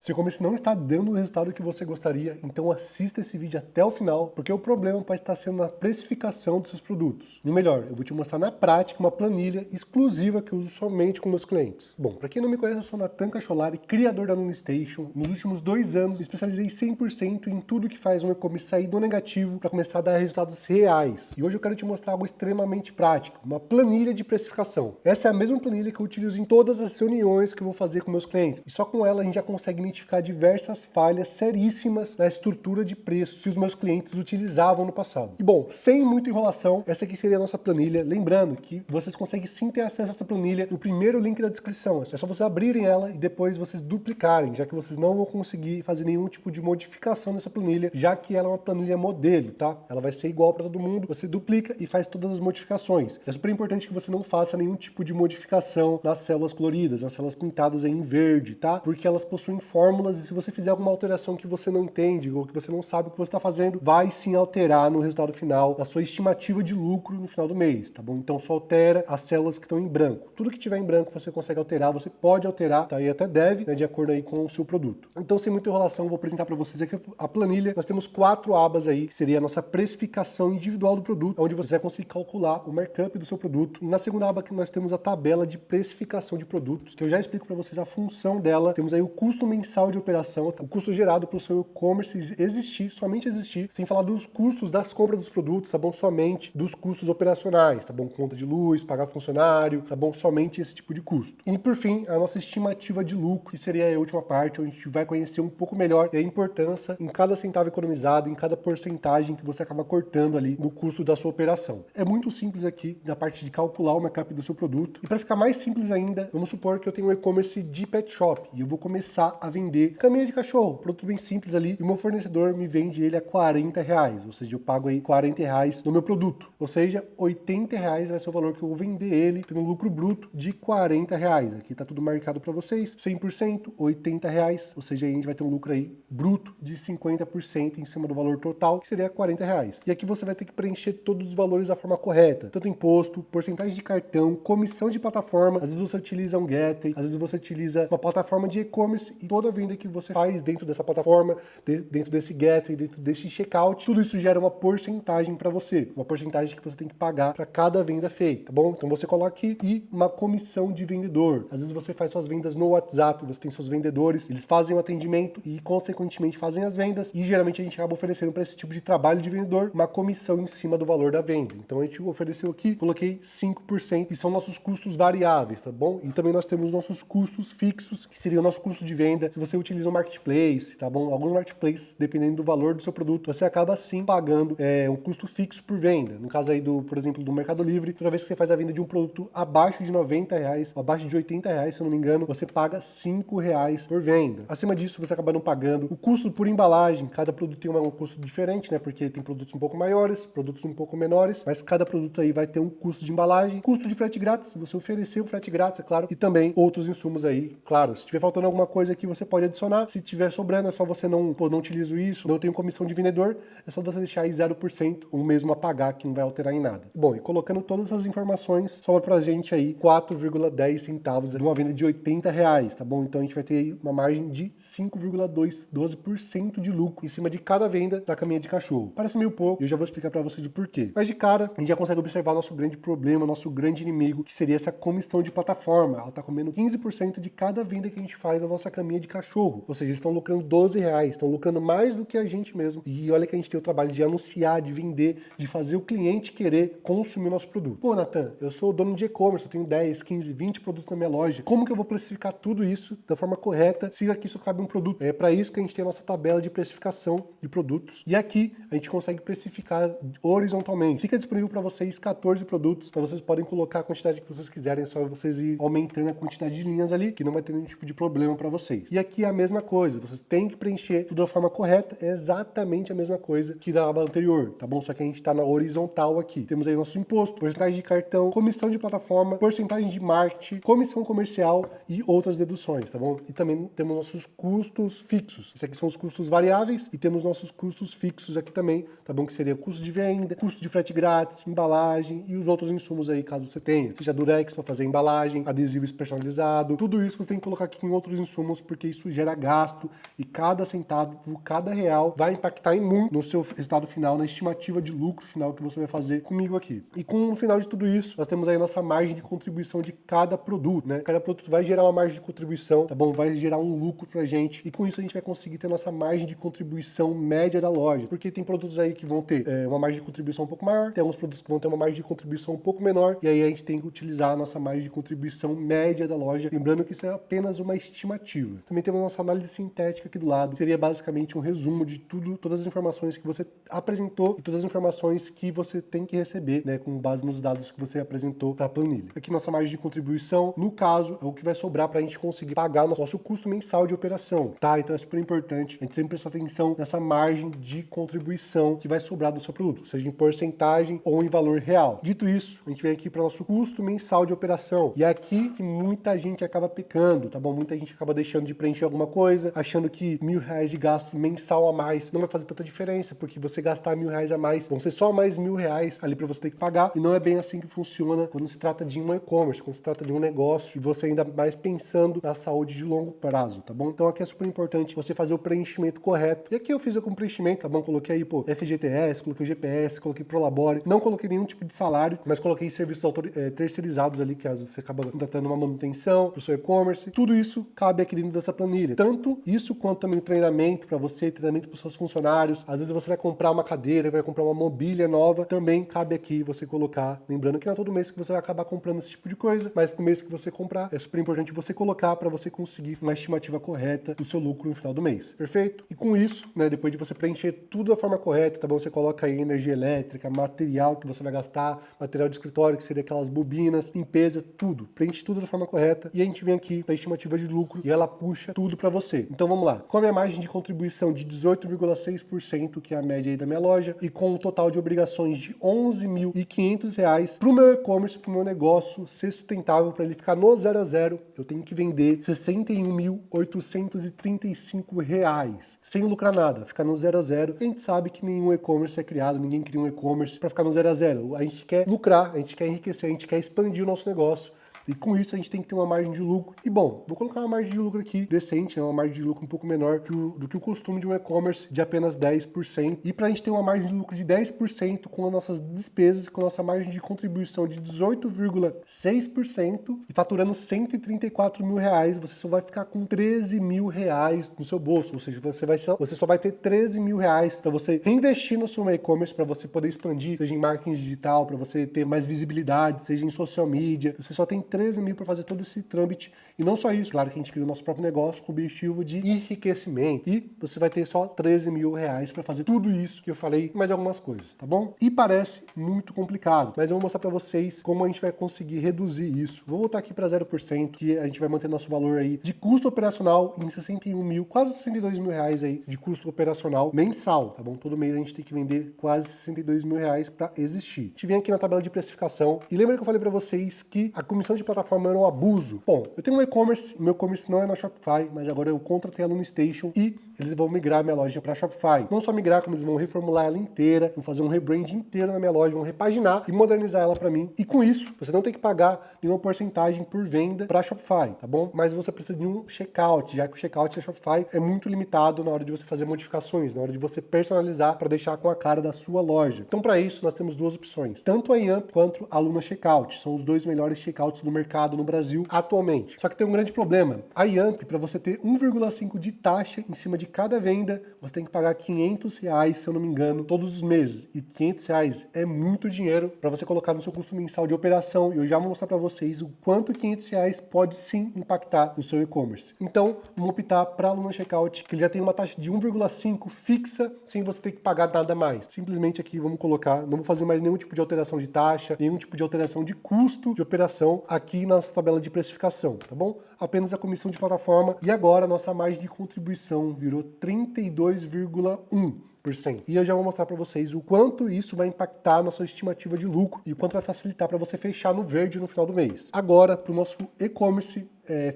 Seu e-commerce não está dando o resultado que você gostaria, então assista esse vídeo até o final, porque o problema pode estar sendo na precificação dos seus produtos. E o melhor, eu vou te mostrar na prática uma planilha exclusiva que eu uso somente com meus clientes. Bom, para quem não me conhece, eu sou Nathan Cacholari, criador da NuniStation. Nos últimos 2 anos, me especializei 100% em tudo que faz um e-commerce sair do negativo para começar a dar resultados reais. E hoje eu quero te mostrar algo extremamente prático, uma planilha de precificação. Essa é a mesma planilha que eu utilizo em todas as reuniões que eu vou fazer com meus clientes. E só com ela a gente já consegue identificar diversas falhas seríssimas na estrutura de preços que os meus clientes utilizavam no passado. E bom, sem muita enrolação, essa aqui seria a nossa planilha. Lembrando que vocês conseguem sim ter acesso a essa planilha no primeiro link da descrição. É só vocês abrirem ela e depois vocês duplicarem, já que vocês não vão conseguir fazer nenhum tipo de modificação nessa planilha, já que ela é uma planilha modelo, tá? Ela vai ser igual para todo mundo, você duplica e faz todas as modificações. É super importante que você não faça nenhum tipo de modificação nas células coloridas, nas células pintadas em verde, tá? Porque elas possuem fórmulas e se você fizer alguma alteração que você não entende ou que você não sabe o que você está fazendo, vai sim alterar no resultado final, na sua estimativa de lucro no final do mês, tá bom? Então só altera as células que estão em branco. Tudo que tiver em branco você consegue alterar, você pode alterar, tá? E até deve, né, de acordo aí com o seu produto. Então, sem muita enrolação, eu vou apresentar para vocês aqui a planilha. Nós temos 4 abas aí, que seria a nossa precificação individual do produto, onde você vai conseguir calcular o markup do seu produto. E na segunda aba aqui nós temos a tabela de precificação de produtos, que eu já explico para vocês a função dela. Temos aí o custo mensal de operação, o custo gerado para o seu e-commerce existir, somente existir, sem falar dos custos das compras dos produtos, tá bom? Somente dos custos operacionais, tá bom? Conta de luz, pagar funcionário, tá bom? Somente esse tipo de custo. E por fim, a nossa estimativa de lucro, que seria a última parte, onde a gente vai conhecer um pouco melhor a importância em cada centavo economizado, em cada porcentagem que você acaba cortando ali no custo da sua operação. É muito simples aqui, da parte de calcular o markup do seu produto. E para ficar mais simples ainda, vamos supor que eu tenho um e-commerce de pet shop e eu vou começar a vender caminha de cachorro, produto bem simples ali, e o meu fornecedor me vende ele a R$40, ou seja, eu pago aí R$40 no meu produto, ou seja, R$80 vai ser o valor que eu vou vender ele, tendo um lucro bruto de R$40. Aqui tá tudo marcado para vocês, 100%, R$80, ou seja, a gente vai ter um lucro aí bruto de 50% em cima do valor total, que seria R$40. E aqui você vai ter que preencher todos os valores da forma correta, tanto imposto, porcentagem de cartão, comissão de plataforma, às vezes você utiliza um Gateway, às vezes você utiliza uma plataforma de e-commerce e toda venda que você faz dentro dessa plataforma, dentro desse Gateway, dentro desse checkout, tudo isso gera uma porcentagem para você, uma porcentagem que você tem que pagar para cada venda feita, tá bom? Então você coloca aqui e uma comissão de vendedor. Às vezes você faz suas vendas no WhatsApp, você tem seus vendedores, eles fazem o atendimento e consequentemente fazem as vendas e geralmente a gente acaba oferecendo para esse tipo de trabalho de vendedor uma comissão em cima do valor da venda. Então a gente ofereceu aqui, coloquei 5% e são nossos custos variáveis, tá bom? E também nós temos nossos custos fixos, que seria o nosso custo de venda. Se você utiliza um marketplace, tá bom? Alguns marketplaces, dependendo do valor do seu produto, você acaba sim pagando um custo fixo por venda. No caso aí por exemplo, do Mercado Livre, toda vez que você faz a venda de um produto abaixo de R$90, abaixo de R$80, se eu não me engano, você paga R$5 por venda. Acima disso, você acaba não pagando o custo por embalagem. Cada produto tem um custo diferente, né? Porque tem produtos um pouco maiores, produtos um pouco menores, mas cada produto aí vai ter um custo de embalagem, custo de frete grátis, você oferecer o frete grátis, é claro, e também outros insumos aí, claro. Se tiver faltando alguma coisa aqui, você pode adicionar. Se tiver sobrando, é só você não utilizo isso, não tenho comissão de vendedor, é só você deixar aí 0%, o mesmo a pagar, que não vai alterar em nada. Bom, e colocando todas essas informações, sobra pra gente aí 4,10 centavos de uma venda de R$80, tá bom? Então a gente vai ter aí uma margem de 5,12% de lucro em cima de cada venda da caminha de cachorro. Parece meio pouco, e eu já vou explicar pra vocês o porquê. Mas de cara, a gente já consegue observar nosso grande problema, nosso grande inimigo, que seria essa comissão de plataforma. Ela tá comendo 15% de cada venda que a gente faz na nossa caminha de cachorro. Ou seja, eles estão lucrando R$12, estão lucrando mais do que a gente mesmo. E olha que a gente tem o trabalho de anunciar, de vender, de fazer o cliente querer consumir o nosso produto. Pô, Nathan, eu sou dono de e-commerce, eu tenho 10, 15, 20 produtos na minha loja. Como que eu vou precificar tudo isso da forma correta se aqui só cabe um produto? É para isso que a gente tem a nossa tabela de precificação de produtos. E aqui a gente consegue precificar horizontalmente. Fica disponível para vocês 14 produtos, então vocês podem colocar a quantidade que vocês quiserem, é só vocês ir aumentando a quantidade de linhas ali, que não vai ter nenhum tipo de problema para vocês. E aqui é a mesma coisa, vocês têm que preencher tudo da forma correta, é exatamente a mesma coisa que da aba anterior, tá bom? Só que a gente está na horizontal aqui. Temos aí nosso imposto, porcentagem de cartão, comissão de plataforma, porcentagem de marketing, comissão comercial e outras deduções, tá bom? E também temos nossos custos fixos. Esses aqui são os custos variáveis e temos nossos custos fixos aqui também, tá bom? Que seria custo de venda, custo de frete grátis, embalagem e os outros insumos aí, caso você tenha. Seja durex para fazer embalagem, adesivo personalizado, tudo isso você tem que colocar aqui em outros insumos, porque isso gera gasto e cada centavo, cada real vai impactar em muito no seu resultado final, na estimativa de lucro final que você vai fazer comigo aqui. E no final de tudo isso, nós temos aí a nossa margem de contribuição de cada produto, né? Cada produto vai gerar uma margem de contribuição, tá bom? Vai gerar um lucro pra gente e com isso a gente vai conseguir ter nossa margem de contribuição média da loja, porque tem produtos aí que vão ter uma margem de contribuição um pouco maior, tem alguns produtos que vão ter uma margem de contribuição um pouco menor e aí a gente tem que utilizar a nossa margem de contribuição média da loja, lembrando que isso é apenas uma estimativa. Também temos a nossa análise sintética aqui do lado, seria basicamente um resumo de tudo, todas as informações que você apresentou e todas as informações que você tem que receber, né, com base nos dados que você apresentou para a planilha. Aqui nossa margem de contribuição, no caso, é o que vai sobrar para a gente conseguir pagar o nosso custo mensal de operação, tá? Então é super importante a gente sempre prestar atenção nessa margem de contribuição que vai sobrar do seu produto, seja em porcentagem ou em valor real. Dito isso, a gente vem aqui para o nosso custo mensal de operação e é aqui que muita gente acaba pecando, tá bom? Muita gente acaba deixando de preencher alguma coisa, achando que R$1.000 de gasto mensal a mais não vai fazer tanta diferença, porque você gastar R$1.000 a mais, vão ser só mais R$1.000 ali para você ter que pagar, e não é bem assim que funciona quando se trata de um e-commerce, quando se trata de um negócio, e você ainda mais pensando na saúde de longo prazo, tá bom? Então aqui é super importante você fazer o preenchimento correto. E aqui eu fiz com preenchimento, tá bom? Coloquei aí, FGTS, coloquei o GPS, coloquei Prolabore, não coloquei nenhum tipo de salário, mas coloquei serviços terceirizados ali, que às vezes você acaba contratando uma manutenção pro seu e-commerce. Tudo isso cabe aqui dentro dessa planilha. Tanto isso quanto também treinamento para você, treinamento para os seus funcionários. Às vezes você vai comprar uma cadeira, vai comprar uma mobília nova, também cabe aqui você colocar. Lembrando que não é todo mês que você vai acabar comprando esse tipo de coisa, mas no mês que você comprar, é super importante você colocar para você conseguir uma estimativa correta do seu lucro no final do mês. Perfeito? E com isso, né, depois de você preencher tudo da forma correta, tá bom? Você coloca aí energia elétrica, material que você vai gastar, material de escritório, que seria aquelas bobinas, limpeza, tudo. Preenche tudo da forma correta e a gente vem aqui para a estimativa de lucro e ela puxa tudo para você. Então vamos lá. Com a minha margem de contribuição de 18,6%, que é a média aí da minha loja, e com um total de obrigações de R$11.500 para o meu e-commerce, para o meu negócio ser sustentável, para ele ficar no 0 a 0, eu tenho que vender R$61.835 sem lucrar nada, ficar no 0 a 0. A gente sabe que nenhum e-commerce é criado, ninguém cria um e-commerce para ficar no 0 a 0. A gente quer lucrar, a gente quer enriquecer, a gente quer expandir o nosso negócio. E com isso a gente tem que ter uma margem de lucro. E bom, vou colocar uma margem de lucro aqui decente, né? Uma margem de lucro um pouco menor do que o costume de um e-commerce de apenas 10%. E para a gente ter uma margem de lucro de 10% com as nossas despesas, com a nossa margem de contribuição de 18,6% e faturando R$134.000, você só vai ficar com R$13.000 no seu bolso. Ou seja, você só vai ter R$13.000 para você reinvestir no seu e-commerce, para você poder expandir, seja em marketing digital, para você ter mais visibilidade, seja em social media. Você só tem 13 mil para fazer todo esse trâmite. E não só isso, claro que a gente cria o nosso próprio negócio com o objetivo de enriquecimento. E você vai ter só R$13.000 para fazer tudo isso que eu falei, mais algumas coisas, tá bom? E parece muito complicado, mas eu vou mostrar para vocês como a gente vai conseguir reduzir isso. Vou voltar aqui para 0%, que a gente vai manter nosso valor aí de custo operacional em 61 mil, quase 62 mil reais aí de custo operacional mensal, tá bom? Todo mês a gente tem que vender quase 62 mil reais para existir. A gente vem aqui na tabela de precificação e lembra que eu falei para vocês que a comissão de plataforma era um abuso? Bom, eu tenho um e-commerce, meu e-commerce não é na Shopify, mas agora eu contratei a LunaStation e eles vão migrar minha loja para Shopify. Não só migrar, como eles vão reformular ela inteira, vão fazer um rebrand inteiro na minha loja, vão repaginar e modernizar ela para mim. E com isso, você não tem que pagar nenhuma porcentagem por venda para Shopify, tá bom? Mas você precisa de um checkout, já que o checkout da Shopify é muito limitado na hora de você fazer modificações, na hora de você personalizar para deixar com a cara da sua loja. Então, para isso, nós temos duas opções, tanto a Yamp quanto a Luna Checkout. São os dois melhores checkouts do mercado no Brasil atualmente. Só que tem um grande problema. A Yamp, para você ter 1,5 de taxa em cima de cada venda, você tem que pagar R$500, se eu não me engano, todos os meses. E R$500 é muito dinheiro para você colocar no seu custo mensal de operação. E eu já vou mostrar para vocês o quanto R$500 pode sim impactar no seu e-commerce. Então, vamos optar para a Luna Checkout, que ele já tem uma taxa de 1,5 fixa, sem você ter que pagar nada mais. Simplesmente aqui vamos colocar, não vou fazer mais nenhum tipo de alteração de taxa, nenhum tipo de alteração de custo de operação aqui na nossa tabela de precificação, tá bom? Apenas a comissão de plataforma. E agora a nossa margem de contribuição virou 32,1%. E eu já vou mostrar para vocês o quanto isso vai impactar na sua estimativa de lucro e o quanto vai facilitar para você fechar no verde no final do mês. Agora, para o nosso e-commerce,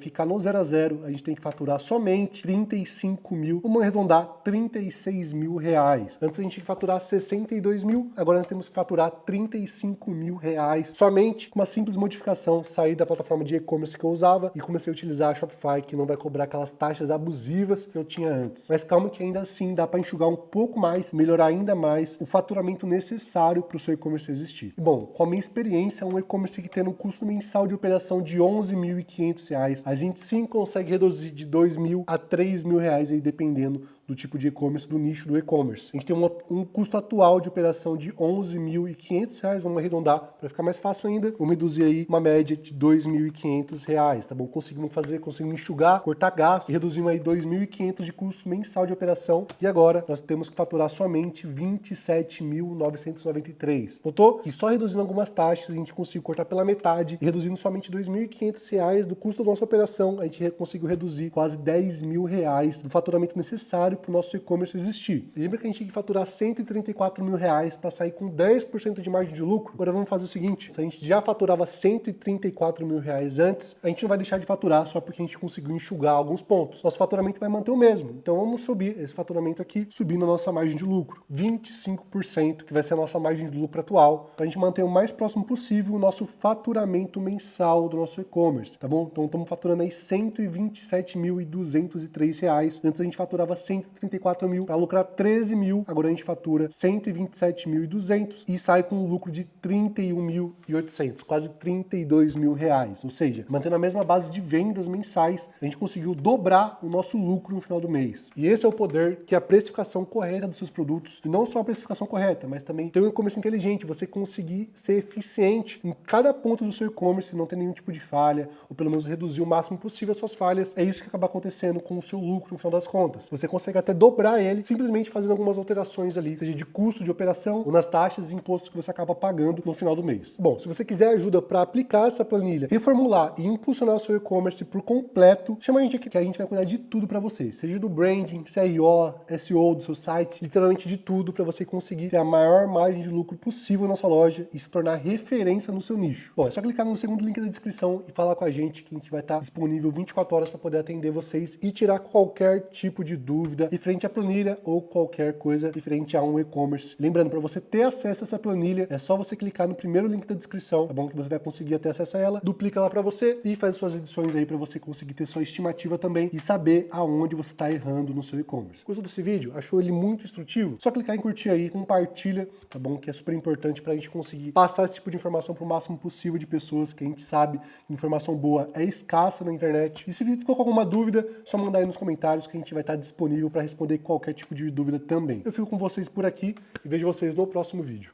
ficar no 0 a 0, a gente tem que faturar somente 35 mil, vamos arredondar 36 mil reais. Antes a gente tinha que faturar 62 mil, agora nós temos que faturar 35 mil reais somente com uma simples modificação, sair da plataforma de e-commerce que eu usava e comecei a utilizar a Shopify, que não vai cobrar aquelas taxas abusivas que eu tinha antes. Mas calma que ainda assim dá para enxugar um pouco mais, melhorar ainda mais o faturamento necessário para o seu e-commerce existir. Bom, com a minha experiência, um e-commerce que tem um custo mensal de operação de R$ 11.500, a gente sim consegue reduzir de R$ 2.000 a R$ 3.000 aí, dependendo do tipo de e-commerce, do nicho do e-commerce. A gente tem um custo atual de operação de R$ 11.500, vamos arredondar para ficar mais fácil ainda. Vamos reduzir aí uma média de R$ 2.500, tá bom? Conseguimos enxugar, cortar gasto e reduzimos aí R$ 2.500 de custo mensal de operação. E agora nós temos que faturar somente R$ 27.993. Notou que só reduzindo algumas taxas a gente conseguiu cortar pela metade e reduzindo somente R$ 2.500 do custo da nossa operação, a gente conseguiu reduzir quase R$ 10.000 do faturamento necessário para o nosso e-commerce existir. E lembra que a gente tinha que faturar R$ 134 mil para sair com 10% de margem de lucro? Agora vamos fazer o seguinte, se a gente já faturava R$ 134 mil antes, a gente não vai deixar de faturar só porque a gente conseguiu enxugar alguns pontos. Nosso faturamento vai manter o mesmo. Então vamos subir esse faturamento aqui, subindo a nossa margem de lucro. 25%, que vai ser a nossa margem de lucro atual, para a gente manter o mais próximo possível o nosso faturamento mensal do nosso e-commerce, tá bom? Então estamos faturando aí R$ 127.203. Antes a gente faturava 134 mil para lucrar 13 mil, agora a gente fatura 127.200 e sai com um lucro de 31.800, quase 32 mil reais. Ou seja, mantendo a mesma base de vendas mensais, a gente conseguiu dobrar o nosso lucro no final do mês. E esse é o poder que a precificação correta dos seus produtos, e não só a precificação correta, mas também ter um e-commerce inteligente, você conseguir ser eficiente em cada ponto do seu e-commerce, não ter nenhum tipo de falha, ou pelo menos reduzir o máximo possível as suas falhas. É isso que acaba acontecendo com o seu lucro no final das contas. Você consegue até dobrar ele, simplesmente fazendo algumas alterações ali, seja de custo de operação ou nas taxas e impostos que você acaba pagando no final do mês. Bom, se você quiser ajuda para aplicar essa planilha, reformular e impulsionar o seu e-commerce por completo, chama a gente aqui que a gente vai cuidar de tudo para você, seja do branding, CRO, SEO do seu site, literalmente de tudo para você conseguir ter a maior margem de lucro possível na sua loja e se tornar referência no seu nicho. Bom, é só clicar no segundo link da descrição e falar com a gente que a gente vai estar disponível 24 horas para poder atender vocês e tirar qualquer tipo de dúvida referente à planilha ou qualquer coisa referente a um e-commerce. Lembrando, para você ter acesso a essa planilha, é só você clicar no primeiro link da descrição, tá bom? Que você vai conseguir ter acesso a ela, duplica lá para você e faz suas edições aí para você conseguir ter sua estimativa também e saber aonde você está errando no seu e-commerce. Gostou desse vídeo? Achou ele muito instrutivo? Só clicar em curtir aí, compartilha, tá bom? Que é super importante para a gente conseguir passar esse tipo de informação para o máximo possível de pessoas, que a gente sabe que informação boa é escassa na internet. E se ficou com alguma dúvida, só mandar aí nos comentários que a gente vai estar disponível para responder qualquer tipo de dúvida também. Eu fico com vocês por aqui e vejo vocês no próximo vídeo.